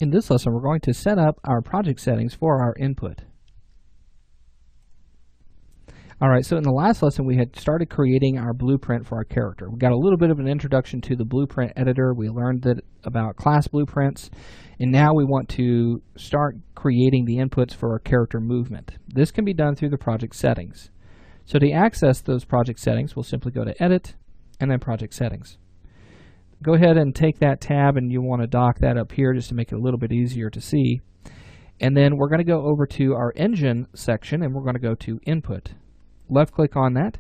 In this lesson, we're going to set up our project settings for our input. Alright, so in the last lesson we had started creating our blueprint for our character. We got a little bit of an introduction to the blueprint editor. We learned about class blueprints, and now we want to start creating the inputs for our character movement. This can be done through the project settings. So to access those project settings, we'll simply go to Edit and then Project Settings. Go ahead and take that tab, and you want to dock that up here just to make it a little bit easier to see. And then we're going to go over to our Engine section, and we're going to go to Input. Left click on that,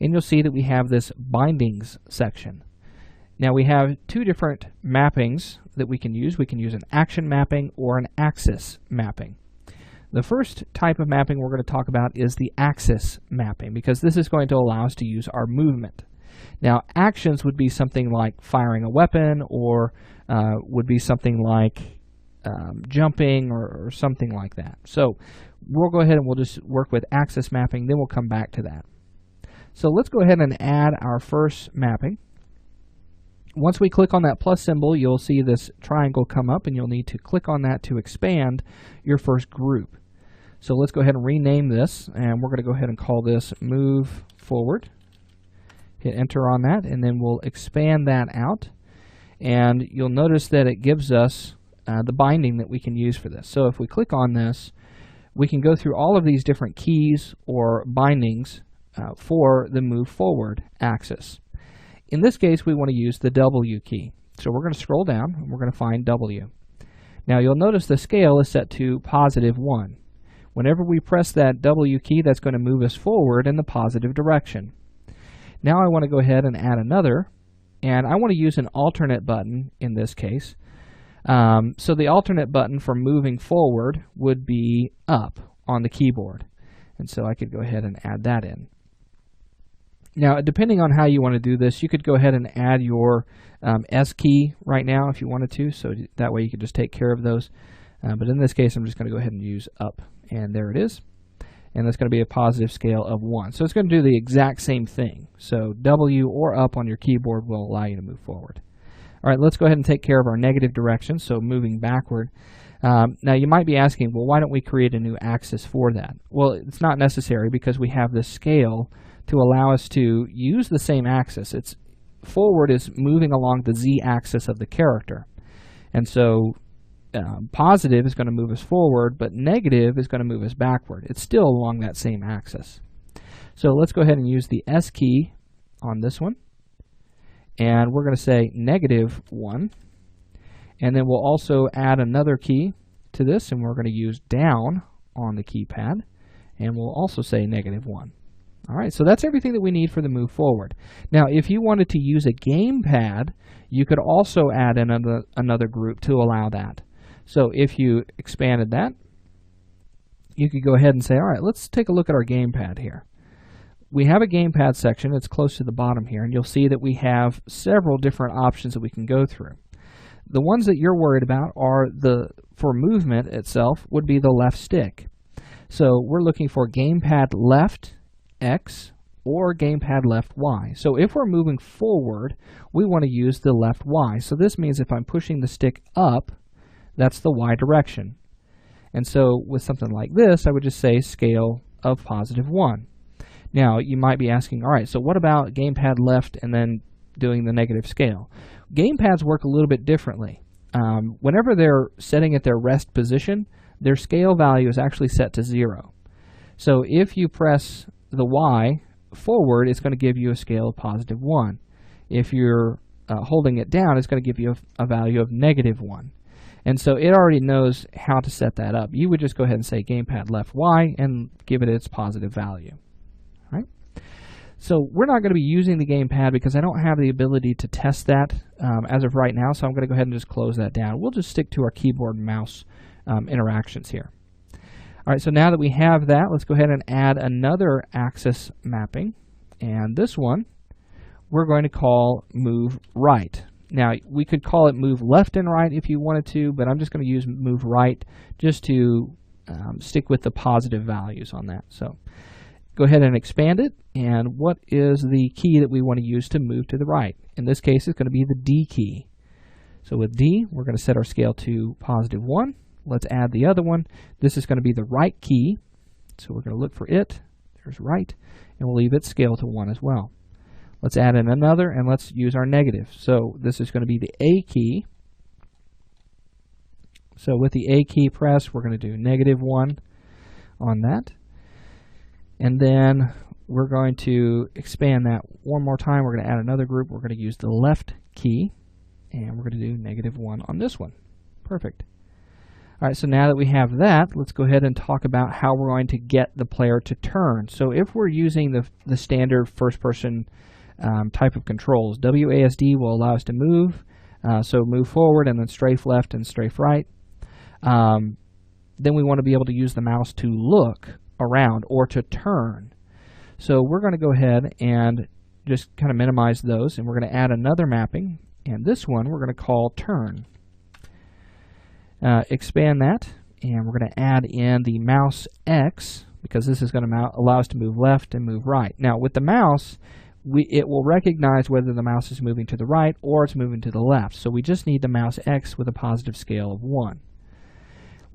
and you'll see that we have this Bindings section. Now we have two different mappings that we can use. We can use an action mapping or an axis mapping. The first type of mapping we're going to talk about is the axis mapping, because this is going to allow us to use our movement. Now, actions would be something like firing a weapon, or would be something like jumping, or something like that. So we'll go ahead and we'll just work with axis mapping, then we'll come back to that. So let's go ahead and add our first mapping. Once we click on that plus symbol, you'll see this triangle come up, and you'll need to click on that to expand your first group. So let's go ahead and rename this, and we're going to go ahead and call this Move Forward. Hit enter on that, and then we'll expand that out, and you'll notice that it gives us the binding that we can use for this. So if we click on this, we can go through all of these different keys or bindings for the Move Forward axis. In this case, we want to use the W key. So we're going to scroll down, and we're going to find W. Now you'll notice the scale is set to +1. Whenever we press that W key, that's going to move us forward in the positive direction. Now I want to go ahead and add another, and I want to use an alternate button in this case. So the alternate button for moving forward would be up on the keyboard. And so I could go ahead and add that in. Now, depending on how you want to do this, you could go ahead and add your S key right now if you wanted to, so that way you could just take care of those. But in this case, I'm just going to go ahead and use up, and there it is. And that's going to be a positive scale of 1. So it's going to do the exact same thing. So W or up on your keyboard will allow you to move forward. All right, let's go ahead and take care of our negative direction, so moving backward. Now you might be asking, well, why don't we create a new axis for that? Well, it's not necessary, because we have this scale to allow us to use the same axis. It's forward is moving along the z-axis of the character. And so positive is going to move us forward, but negative is going to move us backward. It's still along that same axis. So let's go ahead and use the S key on this one. And we're going to say -1. And then we'll also add another key to this, and we're going to use down on the keypad. And we'll also say -1. All right, so that's everything that we need for the move forward. Now, if you wanted to use a gamepad, you could also add in another group to allow that. So if you expanded that, you could go ahead and say, all right, let's take a look at our gamepad here. We have a gamepad section. It's close to the bottom here, and you'll see that we have several different options that we can go through. The ones that you're worried about are for movement itself would be the left stick. So we're looking for gamepad left X or gamepad left Y. So if we're moving forward, we want to use the left Y. So this means if I'm pushing the stick up, that's the Y direction. And so with something like this, I would just say scale of +1. Now you might be asking, all right, so what about gamepad left and then doing the negative scale? Gamepads work a little bit differently. Whenever they're setting at their rest position, their scale value is actually set to 0. So if you press the Y forward, it's going to give you a scale of +1. If you're holding it down, it's going to give you a value of -1. And so it already knows how to set that up. You would just go ahead and say gamepad left Y and give it its positive value. All right? So we're not going to be using the gamepad because I don't have the ability to test that as of right now, so I'm going to go ahead and just close that down. We'll just stick to our keyboard and mouse interactions here. All right, so now that we have that, let's go ahead and add another axis mapping. And this one, we're going to call Move Right. Now, we could call it Move Left and Right if you wanted to, but I'm just going to use Move Right just to stick with the positive values on that. So go ahead and expand it. And what is the key that we want to use to move to the right? In this case, it's going to be the D key. So with D, we're going to set our scale to +1. Let's add the other one. This is going to be the right key. So we're going to look for it. There's right. And we'll leave its scale to 1 as well. Let's add in another, and let's use our negative. So this is going to be the A key. So with the A key pressed, we're going to do -1 on that. And then we're going to expand that one more time. We're going to add another group. We're going to use the left key, and we're going to do -1 on this one. Perfect. All right, so now that we have that, let's go ahead and talk about how we're going to get the player to turn. So if we're using the standard first-person type of controls, WASD will allow us to move, so move forward and then strafe left and strafe right. Then we want to be able to use the mouse to look around or to turn. So we're going to go ahead and just kind of minimize those, and we're going to add another mapping, and this one we're going to call turn. Expand that, and we're going to add in the mouse X, because this is going to allow us to move left and move right. Now with the mouse, it will recognize whether the mouse is moving to the right or it's moving to the left. So we just need the mouse X with a positive scale of 1.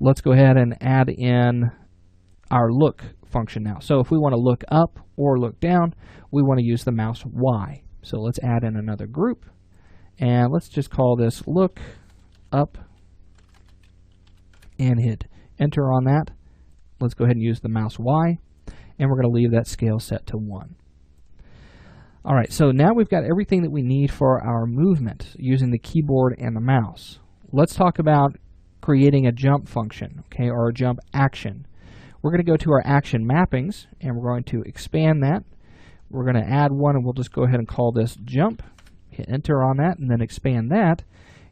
Let's go ahead and add in our look function now. So if we want to look up or look down, we want to use the mouse Y. So let's add in another group, and let's just call this look up and hit enter on that. Let's go ahead and use the mouse Y, and we're going to leave that scale set to 1. All right, so now we've got everything that we need for our movement using the keyboard and the mouse. Let's talk about creating a jump function, okay, or a jump action. We're going to go to our action mappings, and we're going to expand that. We're going to add one, and we'll just go ahead and call this jump. Hit enter on that, and then expand that.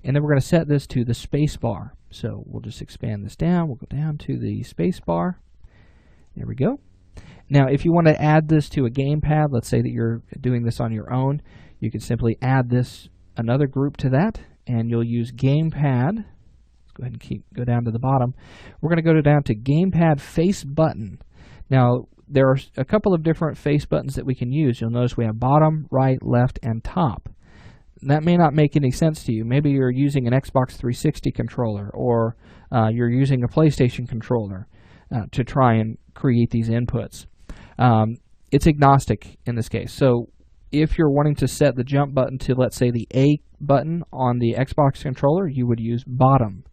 And then we're going to set this to the space bar. So we'll just expand this down. We'll go down to the space bar. There we go. Now, if you want to add this to a gamepad, let's say that you're doing this on your own, you can simply add this, another group to that, and you'll use gamepad. Let's go ahead and go down to the bottom. We're going to go down to gamepad face button. Now, there are a couple of different face buttons that we can use. You'll notice we have bottom, right, left, and top. That may not make any sense to you. Maybe you're using an Xbox 360 controller, or you're using a PlayStation controller to try and create these inputs. It's agnostic in this case. So if you're wanting to set the jump button to, let's say, the A button on the Xbox controller, you would use bottom.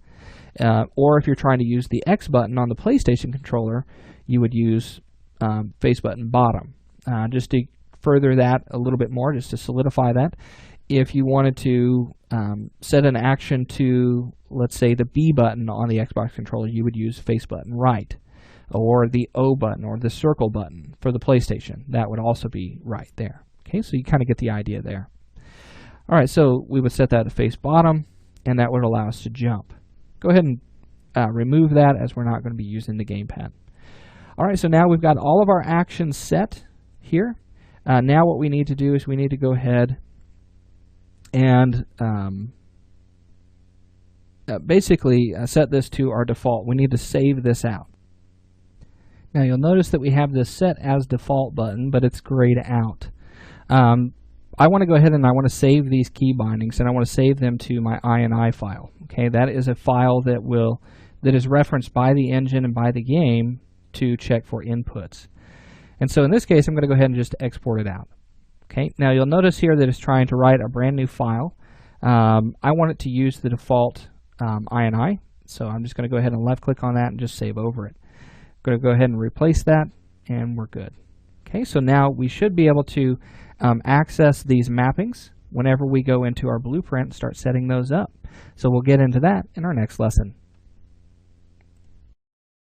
Or if you're trying to use the X button on the PlayStation controller, you would use face button bottom. Just to further that a little bit more, just to solidify that, if you wanted to set an action to, let's say, the B button on the Xbox controller, you would use face button right, or the O button, or the circle button for the PlayStation. That would also be right there. Okay, so you kind of get the idea there. All right, so we would set that to face bottom, and that would allow us to jump. Go ahead and remove that, as we're not going to be using the gamepad. All right, so now we've got all of our actions set here. Now what we need to do is we need to go ahead and basically set this to our default. We need to save this out. Now you'll notice that we have this set as default button, but it's grayed out. I want to go ahead and I want to save these key bindings, and I want to save them to my INI file. Okay, that is a file that is referenced by the engine and by the game to check for inputs. And so in this case, I'm going to go ahead and just export it out. Okay, now you'll notice here that it's trying to write a brand new file. I want it to use the default INI, so I'm just going to go ahead and left click on that and just save over it. I'm going to go ahead and replace that, and we're good. Okay, so now we should be able to access these mappings whenever we go into our blueprint and start setting those up. So we'll get into that in our next lesson.